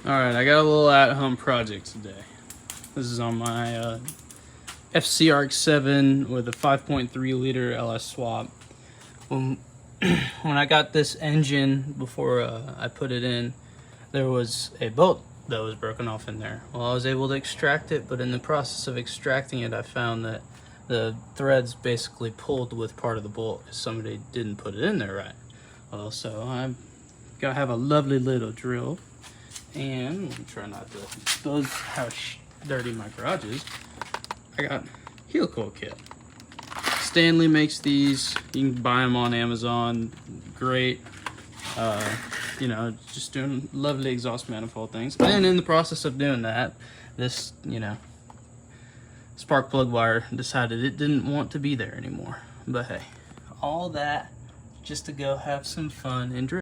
Alright, I got a little at-home project today. This is on my rx7 with a 5.3 liter LS swap. When I got this engine, before I put it in, there was a bolt that was broken off in there. Well, I was able to extract it, but in the process of extracting it, I found that the threads basically pulled with part of the bolt because somebody didn't put it in there right. Well, so I'm gonna have a lovely little drill, and let me try not to expose how dirty my garage is. I got heel coil kit. Stanley makes these. You can buy them on Amazon. Great. You know, just doing lovely exhaust manifold things. And in the process of doing that, this, spark plug wire decided it didn't want to be there anymore. But hey, all that just to go have some fun and drill.